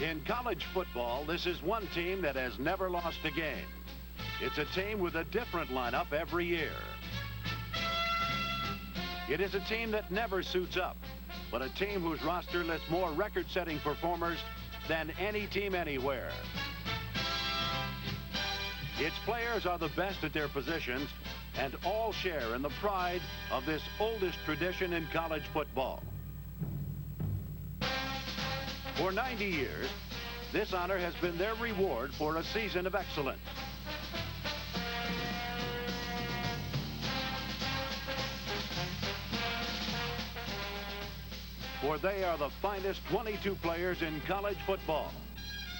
In college football, this is one team that has never lost a game. It's a team with a different lineup every year. It is a team that never suits up, but a team whose roster lists more record-setting performers than any team anywhere. Its players are the best at their positions and all share in the pride of this oldest tradition in college football. For 90 years, this honor has been their reward for a season of excellence. For they are the finest 22 players in college football,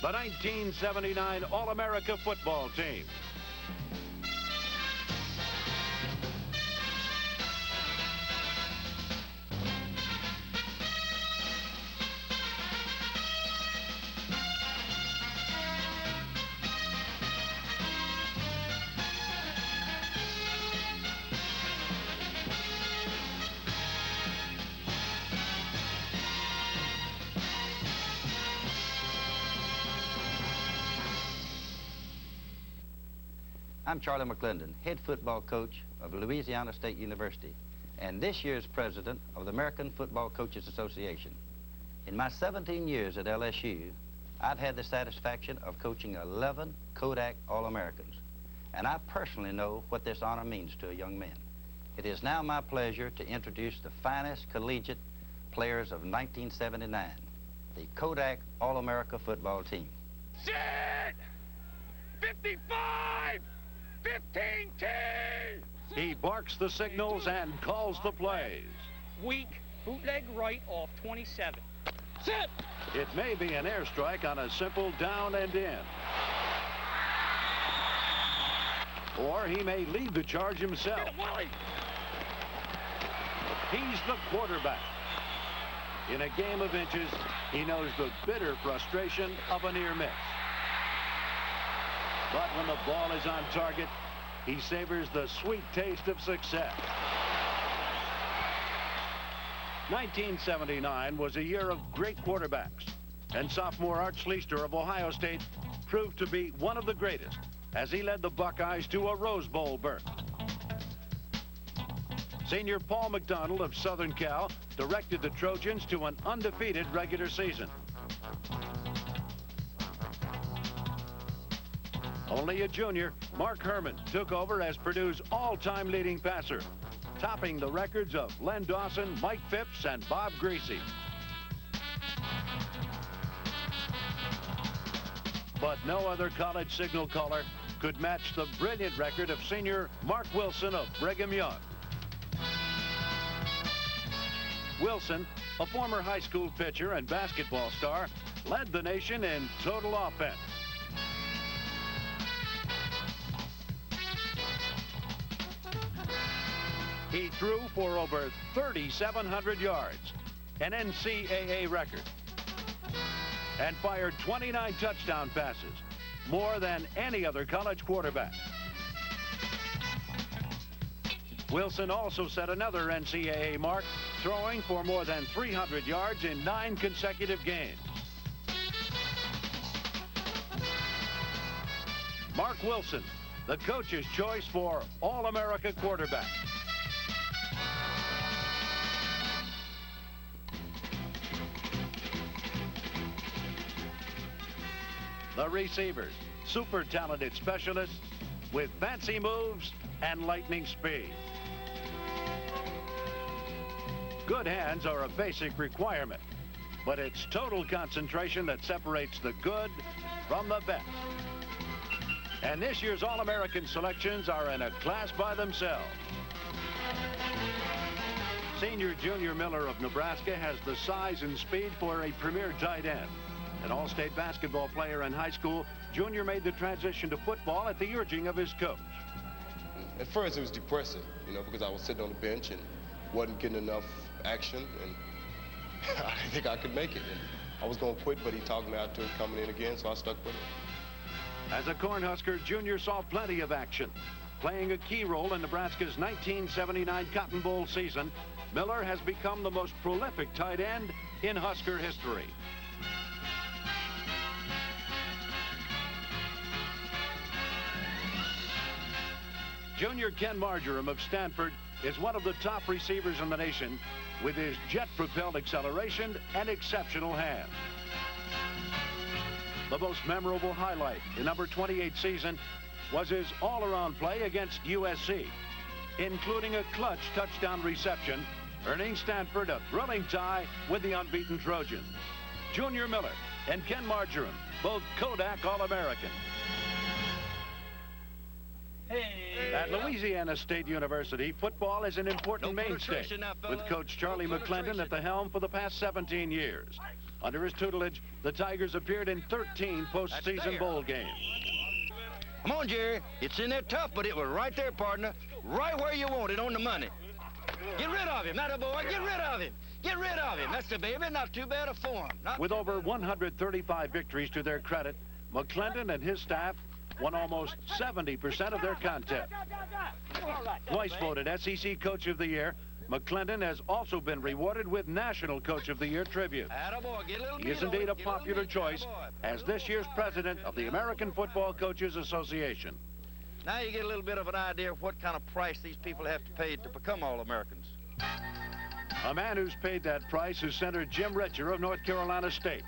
the 1979 All-America football team. I'm Charlie McClendon, head football coach of Louisiana State University, and this year's president of the American Football Coaches Association. In my 17 years at LSU, I've had the satisfaction of coaching 11 Kodak All-Americans, and I personally know what this honor means to a young man. It is now my pleasure to introduce the finest collegiate players of 1979, the Kodak All-America football team. Set! 55! 15-10! He barks the signals and calls the plays. Weak, bootleg right off 27. Set! It may be an airstrike on a simple down and in. Or he may lead the charge himself. Get him, Wally! He's the quarterback. In a game of inches, he knows the bitter frustration of a near miss. But when the ball is on target, he savors the sweet taste of success. 1979 was a year of great quarterbacks, and sophomore Art Schleister of Ohio State proved to be one of the greatest as he led the Buckeyes to a Rose Bowl berth. Senior Paul McDonald of Southern Cal directed the Trojans to an undefeated regular season. Only a junior, Mark Herman, took over as Purdue's all-time leading passer, topping the records of Len Dawson, Mike Phipps, and Bob Greasy. But no other college signal caller could match the brilliant record of senior Mark Wilson of Brigham Young. Wilson, a former high school pitcher and basketball star, led the nation in total offense. He threw for over 3,700 yards, an NCAA record, and fired 29 touchdown passes, more than any other college quarterback. Wilson also set another NCAA mark, throwing for more than 300 yards in 9 consecutive games. Mark Wilson, the coach's choice for All-America quarterback. The receivers, super talented specialists with fancy moves and lightning speed. Good hands are a basic requirement, but it's total concentration that separates the good from the best. And this year's All-American selections are in a class by themselves. Senior Junior Miller of Nebraska has the size and speed for a premier tight end. An all-state basketball player in high school, Junior made the transition to football at the urging of his coach. At first, it was depressing, because I was sitting on the bench and wasn't getting enough action, and I didn't think I could make it. And I was going to quit, but he talked me out to it coming in again, so I stuck with it. As a Cornhusker, Junior saw plenty of action. Playing a key role in Nebraska's 1979 Cotton Bowl season, Miller has become the most prolific tight end in Husker history. Junior Ken Marjoram of Stanford is one of the top receivers in the nation with his jet-propelled acceleration and exceptional hands. The most memorable highlight in number 28 season was his all-around play against USC, including a clutch touchdown reception, earning Stanford a thrilling tie with the unbeaten Trojans. Junior Miller and Ken Marjoram, both Kodak All-American. At Louisiana State University, football is an important mainstay, with Coach Charlie McClendon at the helm for the past 17 years. Under his tutelage, the Tigers appeared in 13 postseason bowl games. Come on, Jerry. It's in there tough, but it was right there, partner. Right where you want it, on the money. Get rid of him, that boy. Get rid of him. Get rid of him. That's the baby. Not too bad a form. With over 135 victories to their credit, McClendon and his staff won almost 70% of their contests. Twice voted SEC Coach of the Year, McClendon has also been rewarded with National Coach of the Year tribute. He is indeed a popular choice as this year's president of the American Football Coaches Association. Now you get a little bit of an idea of what kind of price these people have to pay to become All-Americans. A man who's paid that price is center Jim Richer of North Carolina State,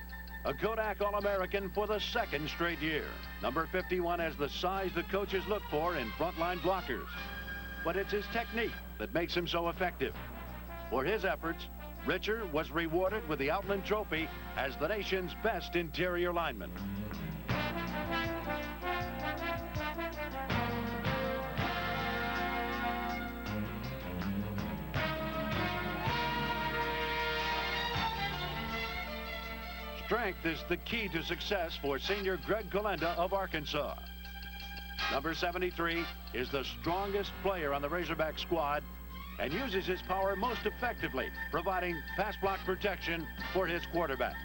a Kodak All-American for the second straight year. Number 51 has the size the coaches look for in frontline blockers, but it's his technique that makes him so effective. For his efforts, Richer was rewarded with the Outland Trophy as the nation's best interior lineman. Strength is the key to success for senior Greg Colenda of Arkansas. Number 73 is the strongest player on the Razorback squad and uses his power most effectively, providing pass block protection for his quarterback.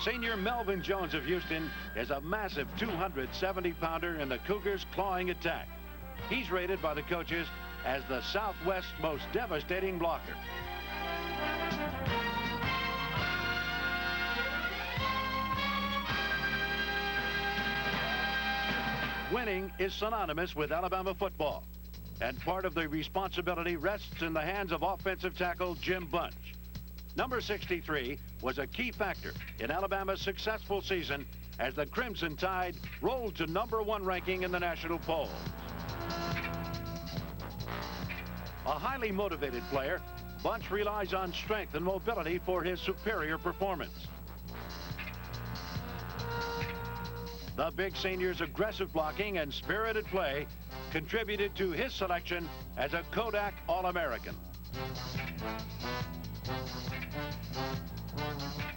Senior Melvin Jones of Houston is a massive 270-pounder in the Cougars' clawing attack. He's rated by the coaches as the Southwest's most devastating blocker. Winning is synonymous with Alabama football, and part of the responsibility rests in the hands of offensive tackle Jim Bunch. Number 63 was a key factor in Alabama's successful season as the Crimson Tide rolled to #1 ranking in the national polls. A highly motivated player, Bunch relies on strength and mobility for his superior performance. The big senior's aggressive blocking and spirited play contributed to his selection as a Kodak All-American.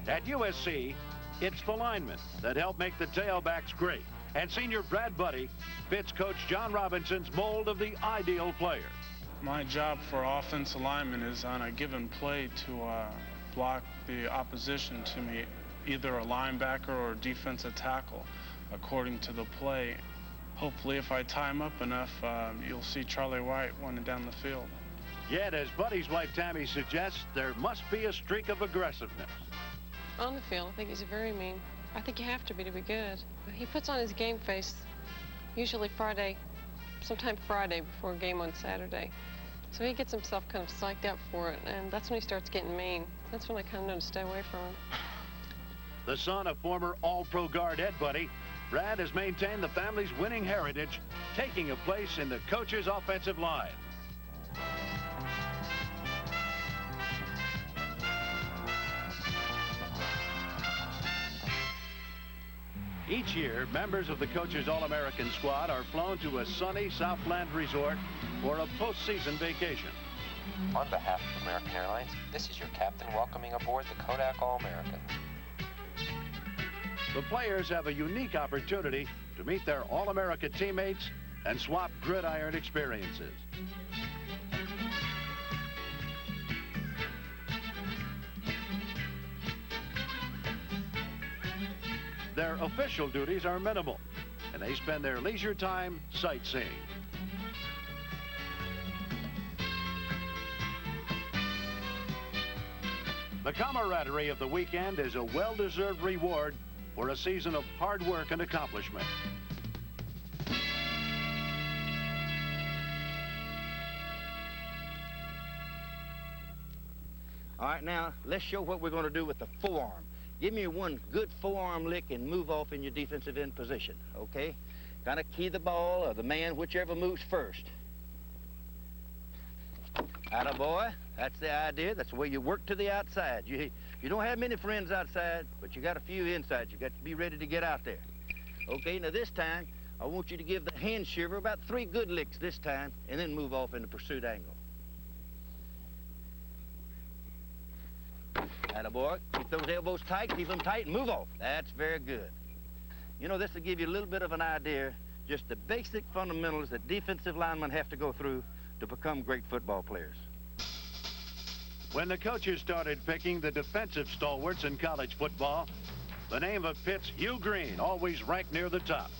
At USC, it's the linemen that help make the tailbacks great, and senior Brad Buddy fits Coach John Robinson's mold of the ideal player. My job for offensive lineman is on a given play to block the opposition to me, either a linebacker or a defensive tackle, according to the play. Hopefully, if I time up enough, you'll see Charlie White running down the field. Yet, as Buddy's wife Tammy suggests, there must be a streak of aggressiveness. On the field, I think he's very mean. I think you have to be good. He puts on his game face, usually Friday, sometime Friday before a game on Saturday. So he gets himself kind of psyched up for it, and that's when he starts getting mean. That's when I kind of know to stay away from him. The son of former All-Pro guard Ed Buddy, Brad has maintained the family's winning heritage, taking a place in the coach's offensive line. Each year, members of the coach's All-American squad are flown to a sunny Southland resort for a postseason vacation. On behalf of American Airlines, this is your captain welcoming aboard the Kodak All-American. The players have a unique opportunity to meet their All-America teammates and swap gridiron experiences. Their official duties are minimal, and they spend their leisure time sightseeing. The camaraderie of the weekend is a well-deserved reward for a season of hard work and accomplishment. All right, now, let's show what we're going to do with the forearm. Give me one good forearm lick and move off in your defensive end position, okay? Kind of key the ball or the man, whichever moves first. Atta boy, that's the idea. That's the way you work to the outside. You don't have many friends outside, but you got a few inside. You got to be ready to get out there. Okay, now this time, I want you to give the hand shiver about 3 good licks this time, and then move off in the pursuit angle. Atta boy, keep those elbows tight, keep them tight, and move off. That's very good. You know, this will give you a little bit of an idea, just the basic fundamentals that defensive linemen have to go through to become great football players. When the coaches started picking the defensive stalwarts in college football, the name of Pitt's Hugh Green always ranked near the top.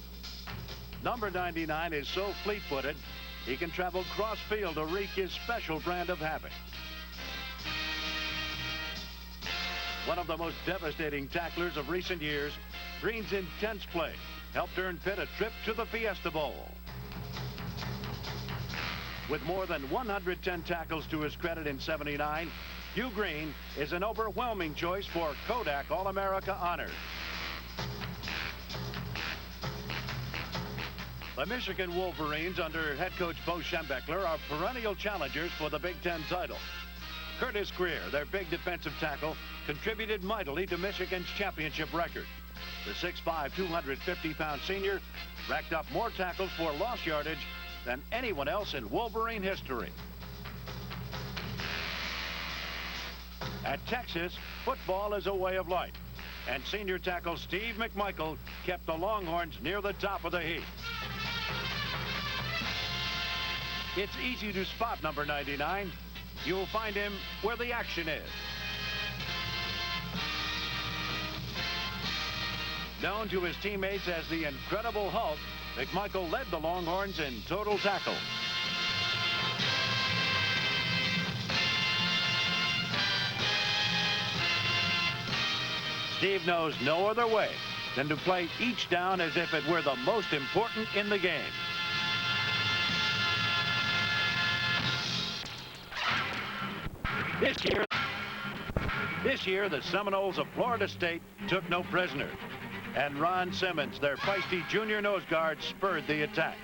Number 99 is so fleet-footed, he can travel cross-field to wreak his special brand of havoc. One of the most devastating tacklers of recent years, Green's intense play helped earn Pitt a trip to the Fiesta Bowl. With more than 110 tackles to his credit in '79, Hugh Green is an overwhelming choice for Kodak All-America honors. The Michigan Wolverines under head coach Bo Schembechler are perennial challengers for the Big Ten title. Curtis Greer, their big defensive tackle, contributed mightily to Michigan's championship record. The 6'5", 250-pound senior racked up more tackles for lost yardage than anyone else in Wolverine history. At Texas, football is a way of life, and senior tackle Steve McMichael kept the Longhorns near the top of the heap. It's easy to spot number 99. You'll find him where the action is. Known to his teammates as the Incredible Hulk, McMichael led the Longhorns in total tackles. Steve knows no other way than to play each down as if it were the most important in the game. This year, the Seminoles of Florida State took no prisoners, and Ron Simmons, their feisty junior nose guard, spurred the attack.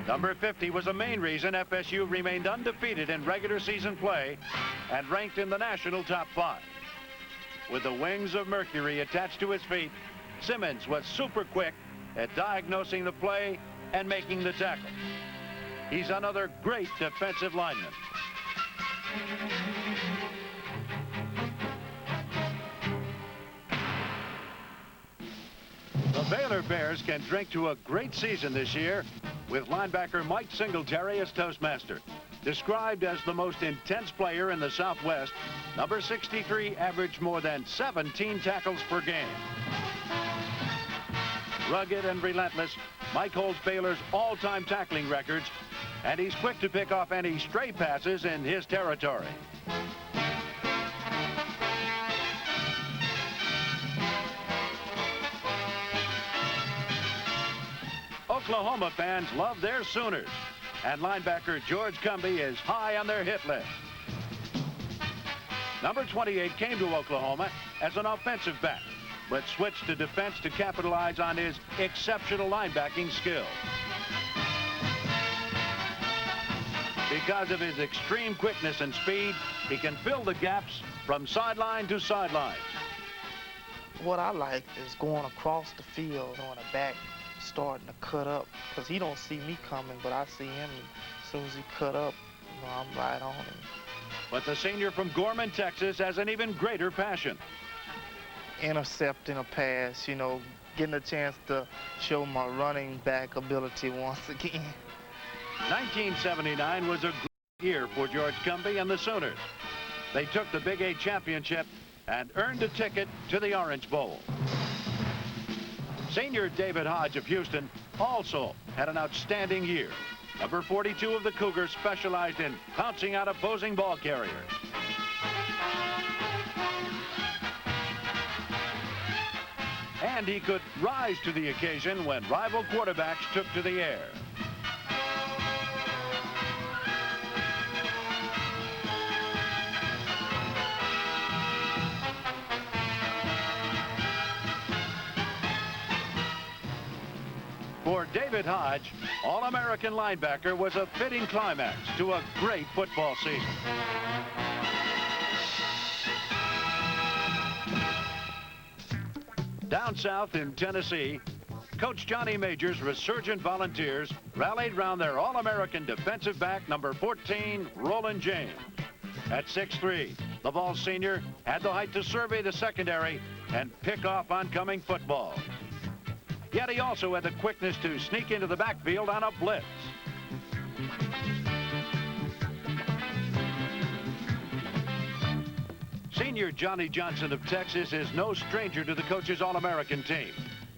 Number 50 was the main reason FSU remained undefeated in regular season play and ranked in the national top 5. With the wings of Mercury attached to his feet, Simmons was super quick at diagnosing the play and making the tackle. He's another great defensive lineman. The Baylor Bears can drink to a great season this year with linebacker Mike Singletary as toastmaster. Described as the most intense player in the Southwest, number 63 averaged more than 17 tackles per game. Rugged and relentless, Mike holds Baylor's all-time tackling records, and he's quick to pick off any stray passes in his territory. Oklahoma fans love their Sooners, and linebacker George Cumbie is high on their hit list. Number 28 came to Oklahoma as an offensive back, but switched to defense to capitalize on his exceptional linebacking skills. Because of his extreme quickness and speed, he can fill the gaps from sideline to sideline. What I like is going across the field on a back starting to cut up, because he don't see me coming, but I see him, and as soon as he cut up, you know, I'm right on him. But the senior from Gorman, Texas has an even greater passion. Intercepting a pass, you know, getting a chance to show my running back ability once again. 1979 was a great year for George Cumbie and the Sooners. They took the Big 8 championship and earned a ticket to the Orange Bowl. Senior David Hodge of Houston also had an outstanding year. Number 42 of the Cougars specialized in pouncing out opposing ball carriers. And he could rise to the occasion when rival quarterbacks took to the air. For David Hodge, All-American linebacker was a fitting climax to a great football season. Down south in Tennessee, Coach Johnny Major's resurgent Volunteers rallied round their All-American defensive back number 14, Roland James. At 6'3", the Vol senior had the height to survey the secondary and pick off oncoming football. Yet he also had the quickness to sneak into the backfield on a blitz. Senior Johnny Johnson of Texas is no stranger to the coach's All-American team.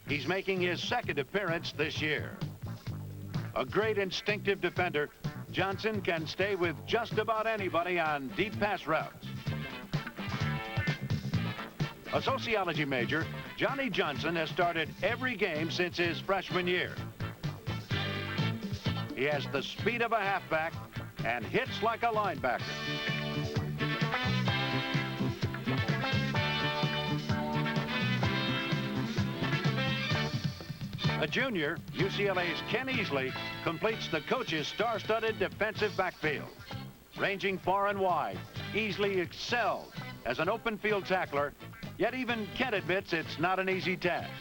He's making his second appearance this year. A great instinctive defender, Johnson can stay with just about anybody on deep pass routes. A sociology major, Johnny Johnson has started every game since his freshman year. He has the speed of a halfback and hits like a linebacker. A junior, UCLA's Ken Easley, completes the coach's star-studded defensive backfield. Ranging far and wide, Easley excels as an open field tackler, yet even Ken admits it's not an easy task.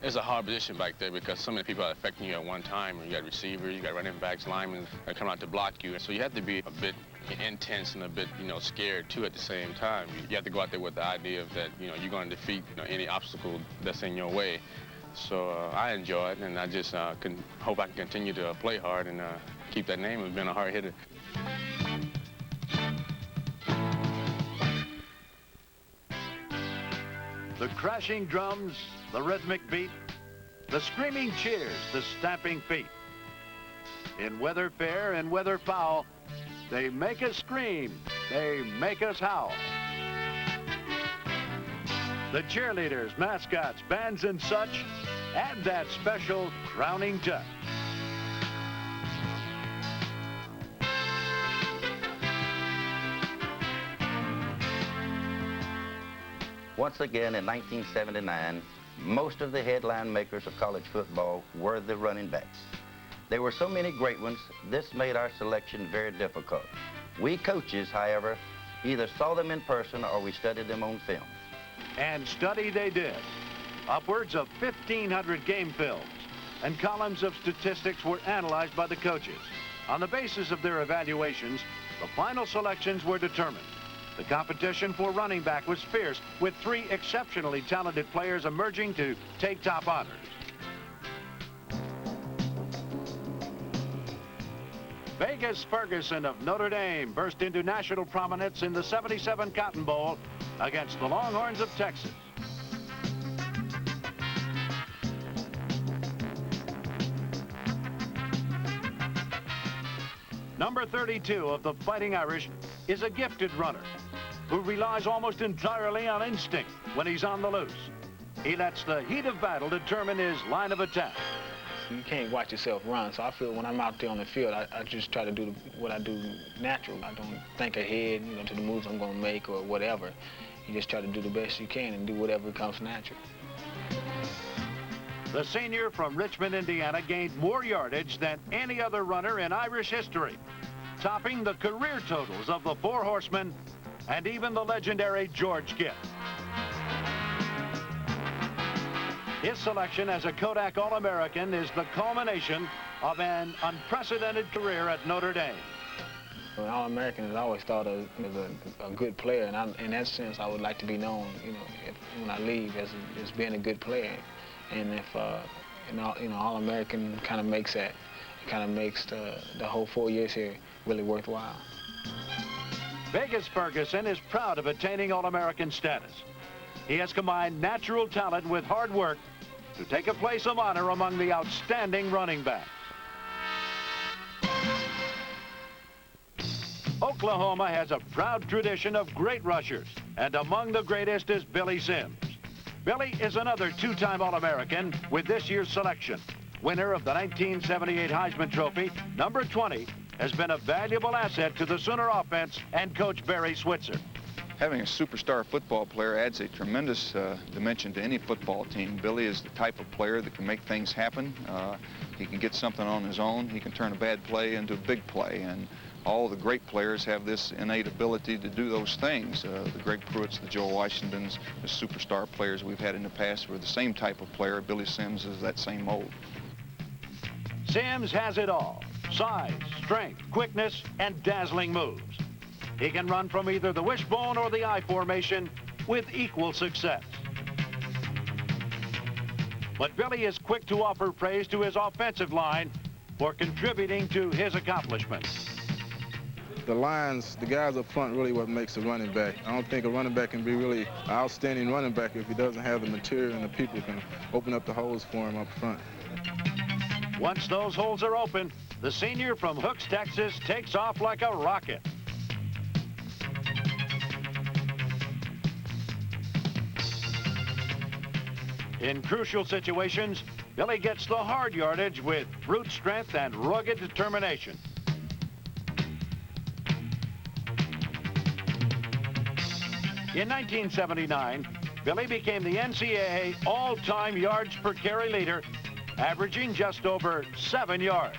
It's a hard position back there because so many people are affecting you at one time. You got receivers, you got running backs, linemen that come out to block you. So you have to be a bit intense and a bit, scared too at the same time. You have to go out there with the idea of that, you're going to defeat any obstacle that's in your way. So I enjoy it, and I just hope I can continue to play hard and keep that name of being a hard hitter. The crashing drums, the rhythmic beat, the screaming cheers, the stamping feet. In weather fair and weather foul, they make us scream, they make us howl. The cheerleaders, mascots, bands, and such add that special crowning touch. Once again, in 1979, most of the headline makers of college football were the running backs. There were so many great ones, this made our selection very difficult. We coaches, however, either saw them in person or we studied them on film. And study they did. Upwards of 1,500 game films and columns of statistics were analyzed by the coaches. On the basis of their evaluations, the final selections were determined. The competition for running back was fierce, with 3 exceptionally talented players emerging to take top honors. Vegas Ferguson of Notre Dame burst into national prominence in the '77 Cotton Bowl against the Longhorns of Texas. Number 32 of the Fighting Irish is a gifted runner who relies almost entirely on instinct when he's on the loose. He lets the heat of battle determine his line of attack. You can't watch yourself run, so I feel when I'm out there on the field, I just try to do what I do natural. I don't think ahead, to the moves I'm going to make or whatever. You just try to do the best you can and do whatever comes natural. The senior from Richmond, Indiana, gained more yardage than any other runner in Irish history, topping the career totals of the Four Horsemen and even the legendary George Gitt. His selection as a Kodak All-American is the culmination of an unprecedented career at Notre Dame. An All-American is always thought of as a good player, and in that sense, I would like to be known, when I leave, as being a good player. And if, All-American kind of makes that, it kind of makes the whole 4 years here really worthwhile. Vegas Ferguson is proud of attaining All-American status. He has combined natural talent with hard work to take a place of honor among the outstanding running backs. Oklahoma has a proud tradition of great rushers, and among the greatest is Billy Sims. Billy is another two-time All-American with this year's selection. Winner of the 1978 Heisman Trophy, number 20, has been a valuable asset to the Sooner offense and Coach Barry Switzer. Having a superstar football player adds a tremendous dimension to any football team. Billy is the type of player that can make things happen. He can get something on his own. He can turn a bad play into a big play. And all the great players have this innate ability to do those things. The Greg Pruitts, the Joe Washingtons, the superstar players we've had in the past were the same type of player. Billy Sims is that same mold. Sims has it all: size, strength, quickness, and dazzling moves. He can run from either the wishbone or the I formation with equal success. But Billy is quick to offer praise to his offensive line for contributing to his accomplishments. The lines, the guys up front, really what makes a running back. I don't think a running back can be really an outstanding running back if he doesn't have the material and the people who can open up the holes for him up front. Once those holes are open, the senior from Hooks, Texas takes off like a rocket. In crucial situations, Billy gets the hard yardage with brute strength and rugged determination. In 1979, Billy became the NCAA all-time yards per carry leader, averaging just over 7 yards.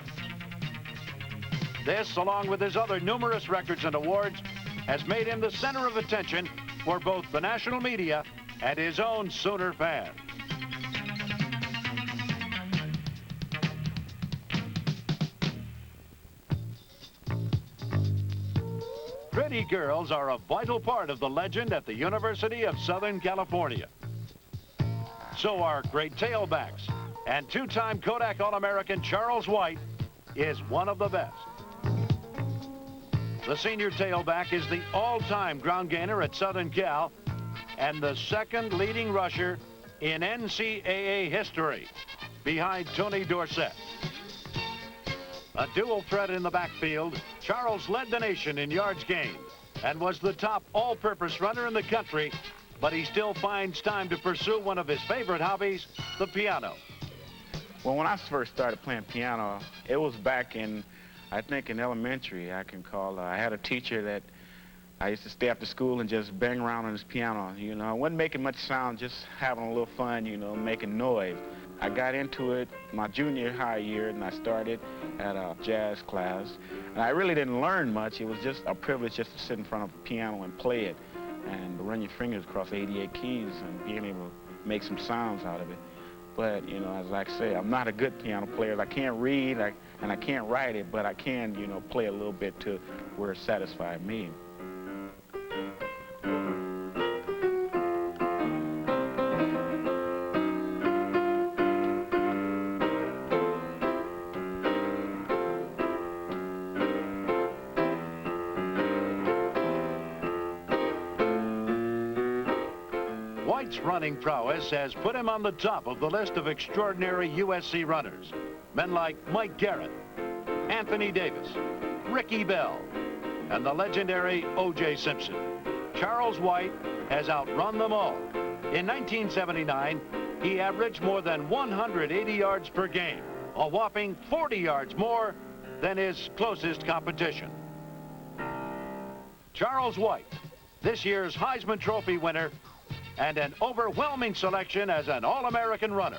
This, along with his other numerous records and awards, has made him the center of attention for both the national media and his own Sooner fans. Pretty girls are a vital part of the legend at the University of Southern California. So are great tailbacks, and two-time Kodak All-American Charles White is one of the best. The senior tailback is the all-time ground gainer at Southern Cal and the second leading rusher in NCAA history, behind Tony Dorsett. A dual threat in the backfield, Charles led the nation in yards gained and was the top all-purpose runner in the country, but he still finds time to pursue one of his favorite hobbies, the piano. Well, when I first started playing piano, it was back in, I think in elementary, I can call. I had a teacher that I used to stay after school and just bang around on his piano. You know, I wasn't making much sound, just having a little fun, you know, making noise. I got into it my junior high year, and I started at a jazz class. And I really didn't learn much. It was just a privilege just to sit in front of a piano and play it and run your fingers across 88 keys and being able to make some sounds out of it. But, you know, as I say, I'm not a good piano player. I can't read and I can't write it, but I can, you know, play a little bit to where it satisfied me. White's running prowess has put him on the top of the list of extraordinary USC runners. Men like Mike Garrett, Anthony Davis, Ricky Bell, and the legendary O.J. Simpson. Charles White has outrun them all. In 1979, he averaged more than 180 yards per game, a whopping 40 yards more than his closest competition. Charles White, this year's Heisman Trophy winner, and an overwhelming selection as an All-American runner.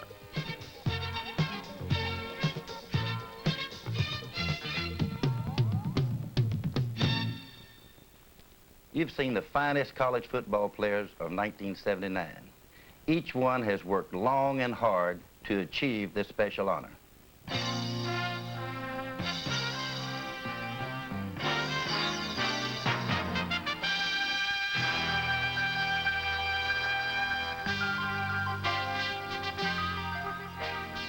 You've seen the finest college football players of 1979. Each one has worked long and hard to achieve this special honor.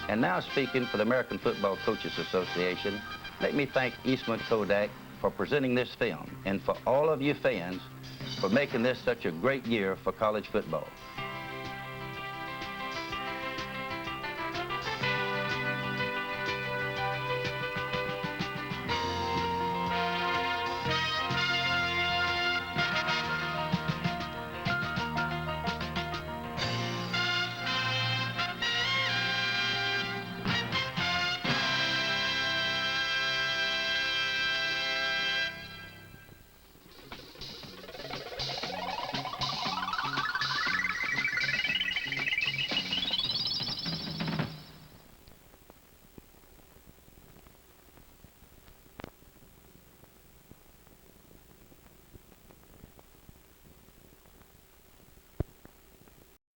And now, speaking for the American Football Coaches Association, let me thank Eastman Kodak for presenting this film, and for all of you fans for making this such a great year for college football.